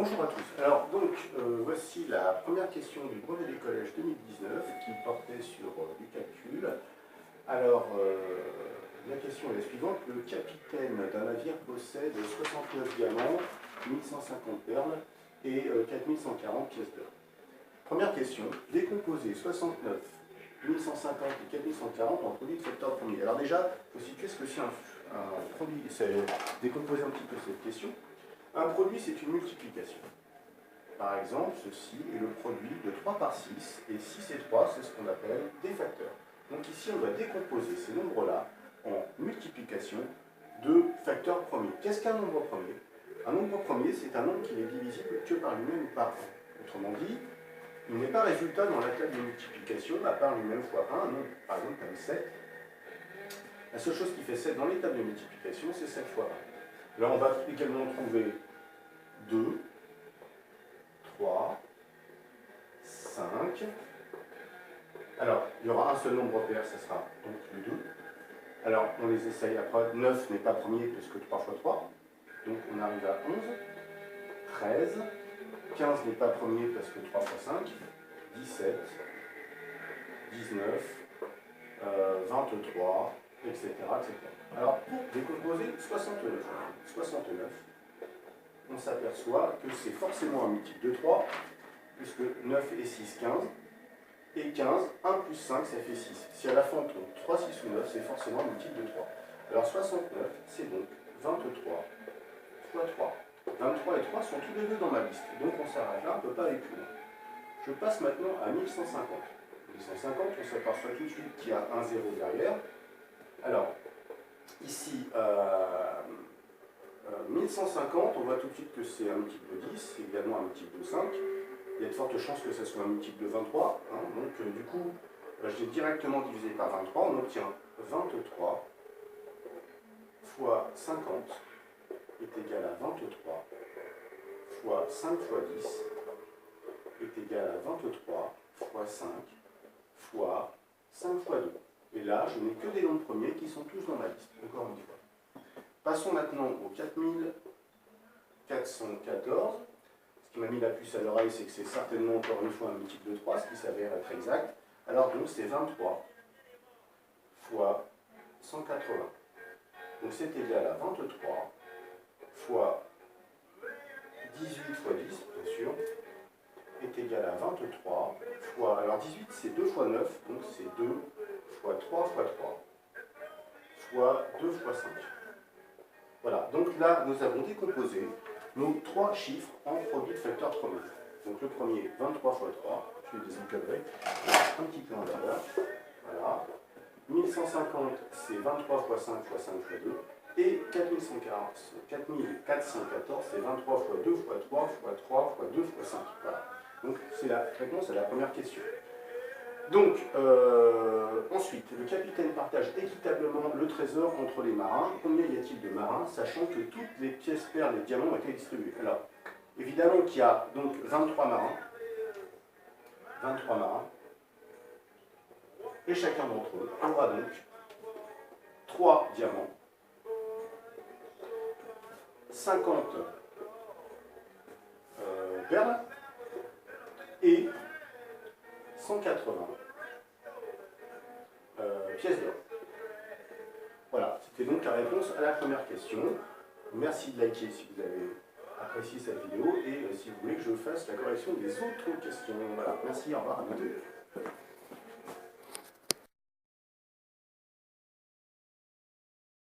Bonjour à tous. Alors donc voici la première question du brevet des collèges 2019 qui portait sur du calcul. Alors la question est la suivante. Le capitaine d'un navire possède 69 diamants, 1150 perles et 4140 pièces d'or. Première question, décomposer 69, 1150 et 4140 en produit de facteur premier. Alors déjà, il faut situer ce que c'est un produit, c'est décomposer un petit peu cette question. Un produit, c'est une multiplication. Par exemple, ceci est le produit de 3 par 6, et 6 et 3, c'est ce qu'on appelle des facteurs. Donc ici, on va décomposer ces nombres-là en multiplication de facteurs premiers. Qu'est-ce qu'un nombre premier? Un nombre premier, c'est un nombre qui n'est divisible que par lui-même ou par 1. Autrement dit, il n'est pas résultat dans la table de multiplication, à part lui-même fois 1, un nombre, par exemple, comme 7. La seule chose qui fait 7 dans les tables de multiplication, c'est 7 fois 1. Là, on va également trouver 2, 3, 5. Alors, il y aura un seul nombre pair, ça sera donc le 2. Alors, on les essaye après. 9 n'est pas premier puisque 3 fois 3. Donc, on arrive à 11, 13. 15 n'est pas premier parce que 3 fois 5. 17, 19, 23, etc., etc. Alors, pour décomposer 69, on s'aperçoit que c'est forcément un multiple de 3, puisque 9 et 6, 15, et 15, 1 plus 5, ça fait 6. Si à la fin on trouve 3, 6 ou 9, c'est forcément un multiple de 3. Alors 69, c'est donc 23 fois 3. 23 et 3 sont tous les deux dans ma liste, donc on s'arrête là, on ne peut pas aller plus loin. Je passe maintenant à 1150. 1150, on s'aperçoit tout de suite qu'il y a un 0 derrière. Alors, ici, 1150, on voit tout de suite que c'est un multiple de 10, c'est également un multiple de 5. Il y a de fortes chances que ça soit un multiple de 23. Hein, donc, du coup, je l'ai directement divisé par 23. On obtient 23 fois 50 est égal à 23 fois 5 fois 10 est égal à 23 fois 5 fois 5 fois 2. Et là, je n'ai que des nombres premiers qui sont tous dans ma liste, encore une fois. Passons maintenant au 4414. Ce qui m'a mis la puce à l'oreille, c'est que c'est certainement encore une fois un multiple de 3, ce qui s'avère être exact. Alors donc c'est 23 fois 180. Donc c'est égal à 23 fois 18 fois 10, bien sûr, est égal à 23 fois... Alors 18 c'est 2 fois 9, donc c'est 2 fois 3 fois 3 fois 2 fois 5. Voilà, donc là nous avons décomposé nos 3 chiffres en produit de facteurs premiers. Donc le premier, 23 fois 3, je vais désencadrer, un petit peu en valeur. Voilà. 1150, c'est 23 fois 5 fois 5 fois 2. Et 4414, c'est 23 fois 2 fois 3 fois 3 fois 2 fois 5. Voilà. Donc c'est la réponse à la première question. Donc, ensuite, le capitaine partage équitablement le trésor entre les marins. Combien y a-t-il de marins, sachant que toutes les pièces paires des diamants ont été distribuées? Alors, évidemment qu'il y a donc 23 marins. 23 marins. Et chacun d'entre eux aura donc 3 diamants, 50 perles et 180 pièces d'or. Voilà, c'était donc la réponse à la première question. Merci de liker si vous avez apprécié cette vidéo et si vous voulez que je fasse la correction des autres questions. Voilà, merci, au revoir, à bientôt.